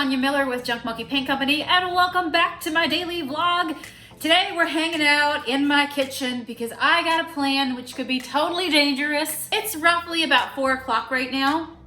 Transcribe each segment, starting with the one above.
Sonia Miller with Junk Monkey Paint Company, and welcome back to my daily vlog. Today we're hanging out in my kitchen because I got a plan which could be totally dangerous. It's roughly about 4 o'clock right now.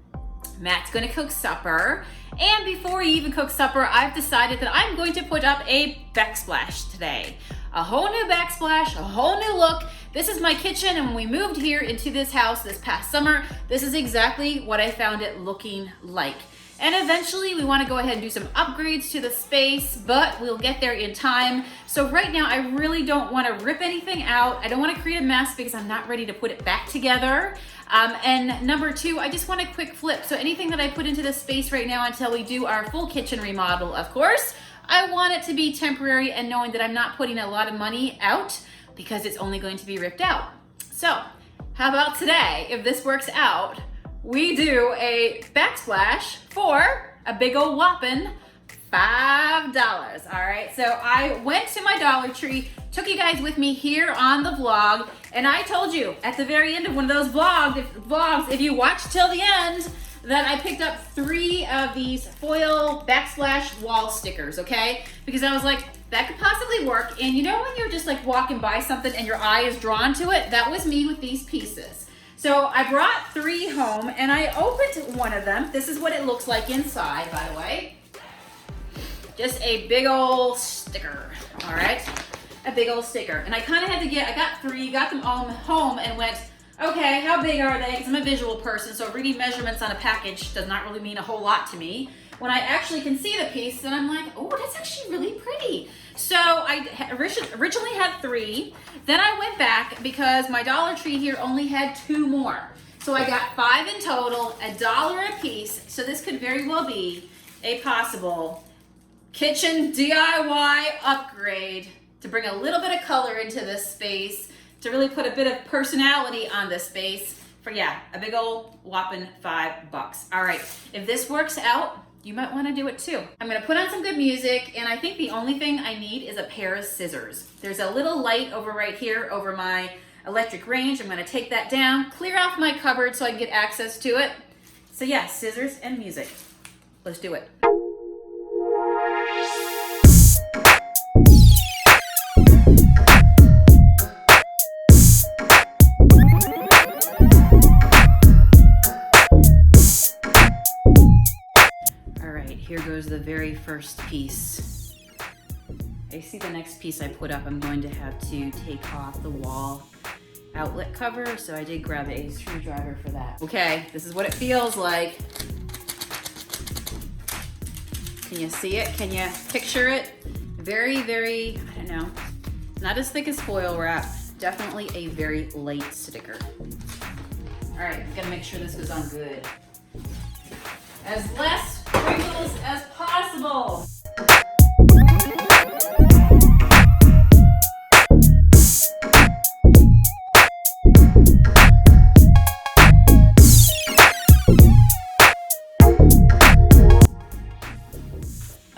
Matt's gonna cook supper, and before he even cooks supper, I've decided that I'm going to put up a backsplash today. A whole new backsplash, a whole new look. This is my kitchen, and when we moved here into this house this past summer, this is exactly what I found it looking like. And eventually we want to go ahead and do some upgrades to the space, but we'll get there in time. So right now I really don't want to rip anything out. I don't want to create a mess because I'm not ready to put it back together. And number two, I just want a quick flip. So anything that I put into this space right now until we do our full kitchen remodel, of course, I want it to be temporary and knowing that I'm not putting a lot of money out because it's only going to be ripped out. So how about today, if this works out, we do a backsplash for a big old whopping $5. All right, so I went to my Dollar Tree, took you guys with me here on the vlog, and I told you at the very end of one of those vlogs, if you watch till the end, that I picked up 3 of these foil backsplash wall stickers, okay? Because I was like, that could possibly work. And you know when you're just like walking by something and your eye is drawn to it? That was me with these pieces. So I brought 3 home and I opened one of them. This is what it looks like inside, by the way. Just a big old sticker, all right? A big old sticker. And I kind of had to I got 3, got them all home and went, okay, how big are they? Because I'm a visual person, so reading measurements on a package does not really mean a whole lot to me. When I actually can see the piece, then I'm like, oh, that's actually really pretty. So I originally had 3. Then I went back because my Dollar Tree here only had 2 more. So I got 5 in total, $1 a piece. So this could very well be a possible kitchen DIY upgrade to bring a little bit of color into this space, to really put a bit of personality on this space for, yeah, a big old whopping $5. All right, if this works out, you might want to do it too. I'm going to put on some good music, and I think the only thing I need is a pair of scissors. There's a little light over right here over my electric range. I'm going to take that down, clear off my cupboard so I can get access to it. So yeah, scissors and music. Let's do it. Here goes the very first piece. I see the next piece I put up, I'm going to have to take off the wall outlet cover, so I did grab a screwdriver for that. Okay, this is what it feels like. Can you see it? Can you picture it? Very, very, I don't know, not as thick as foil wrap, definitely a very light sticker. All right, gotta make sure this goes on good. As less wrinkles as possible.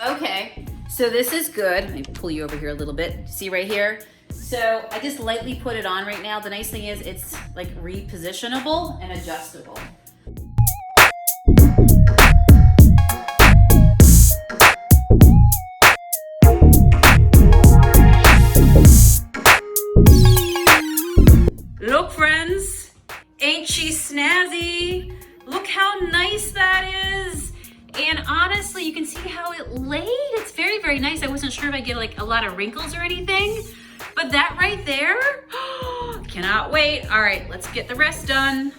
Okay, so this is good. Let me pull you over here a little bit. See right here? So I just lightly put it on right now. The nice thing is it's like repositionable and adjustable. Look, friends, ain't she snazzy? Look how nice that is. And honestly, you can see how it laid. It's very, very nice. I wasn't sure if I'd get like a lot of wrinkles or anything, but that right there, cannot wait. All right, let's get the rest done.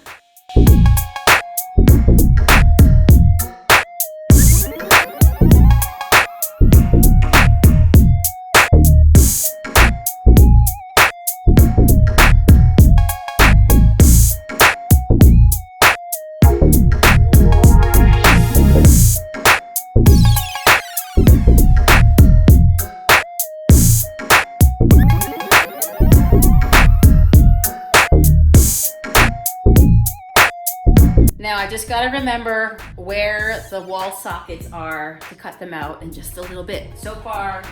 Now I just gotta remember where the wall sockets are to cut them out in just a little bit. So far,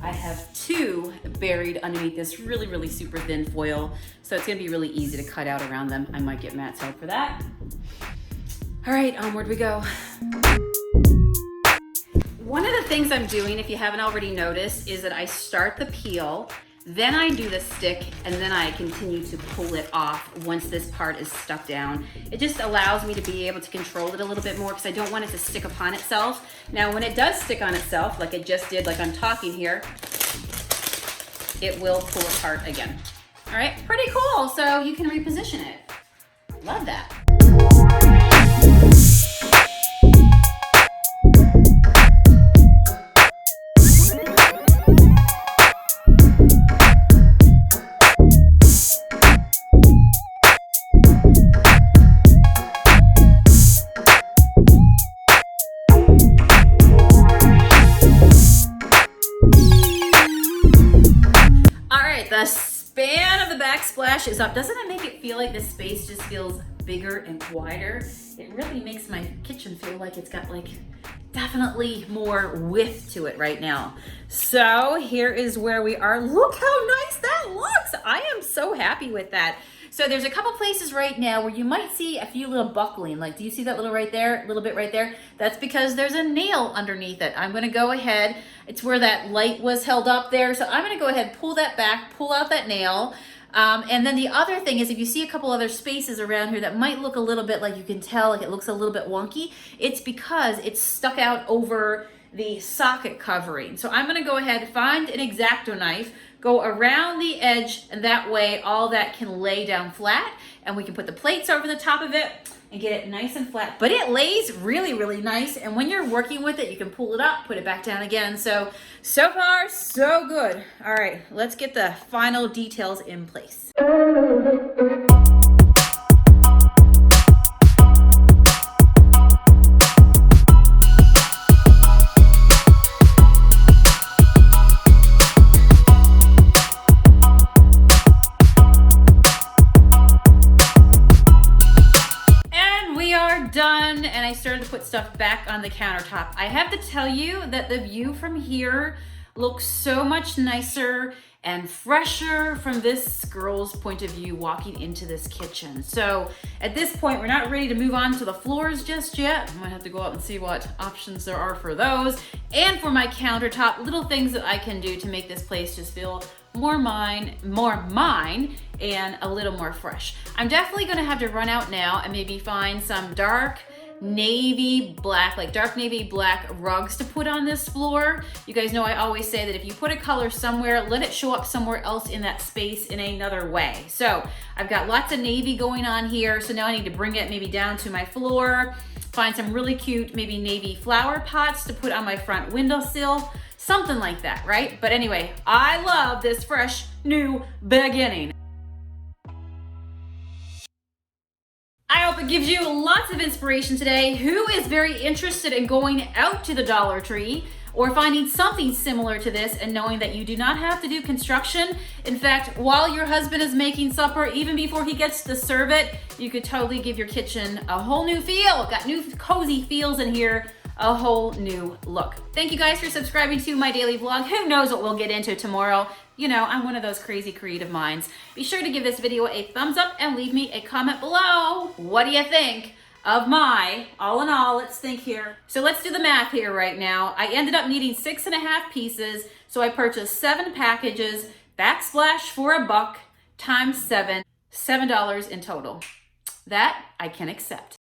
I have 2 buried underneath this really, really super thin foil. So it's gonna be really easy to cut out around them. I might get Matt's help for that. All right, onward we go. One of the things I'm doing, if you haven't already noticed, is that I start the peel, then I do the stick, and then I continue to pull it off once this part is stuck down. It just allows me to be able to control it a little bit more because I don't want it to stick upon itself. Now, when it does stick on itself, like it just did, like I'm talking here, it will pull apart again. All right, pretty cool. So you can reposition it. Love that. The span of the backsplash is up. Doesn't it make it feel like the space just feels bigger and wider? It really makes my kitchen feel like it's got like definitely more width to it right now. So here is where we are. Look how nice that looks. I am so happy with that. So there's a couple places right now where you might see a few little buckling. Like, do you see that little right there, little bit right there? That's because there's a nail underneath it. I'm gonna go ahead, it's where that light was held up there. So I'm gonna go ahead, pull that back, pull out that nail. And then the other thing is if you see a couple other spaces around here that might look a little bit like you can tell like it looks a little bit wonky, it's because it's stuck out over the socket covering. So I'm gonna go ahead, find an X-Acto knife, go around the edge, and that way all that can lay down flat, and we can put the plates over the top of it and get it nice and flat. But it lays really, really nice, and when you're working with it, you can pull it up, put it back down again. So far, so good. All right, let's get the final details in place. Done, and I started to put stuff back on the countertop. I have to tell you that the view from here looks so much nicer and fresher from this girl's point of view walking into this kitchen. So at this point, we're not ready to move on to the floors just yet. I'm gonna have to go out and see what options there are for those. And for my countertop, little things that I can do to make this place just feel more mine, and a little more fresh. I'm definitely gonna have to run out now and maybe find some dark navy black, like dark navy black rugs to put on this floor. You guys know I always say that if you put a color somewhere, let it show up somewhere else in that space in another way. So I've got lots of navy going on here. So now I need to bring it maybe down to my floor, find some really cute, maybe navy flower pots to put on my front windowsill. Something like that, right? But anyway, I love this fresh new beginning. I hope it gives you lots of inspiration today. Who is very interested in going out to the Dollar Tree or finding something similar to this and knowing that you do not have to do construction? In fact, while your husband is making supper, even before he gets to serve it, you could totally give your kitchen a whole new feel. Got new cozy feels in here, a whole new look. Thank you guys for subscribing to my daily vlog. Who knows what we'll get into tomorrow? You know, I'm one of those crazy creative minds. Be sure to give this video a thumbs up and leave me a comment below. What do you think of my, all in all, let's think here. So let's do the math here right now. I ended up needing 6.5 pieces, so I purchased 7 packages, backsplash for $1 times 7, $7 in total. That I can accept.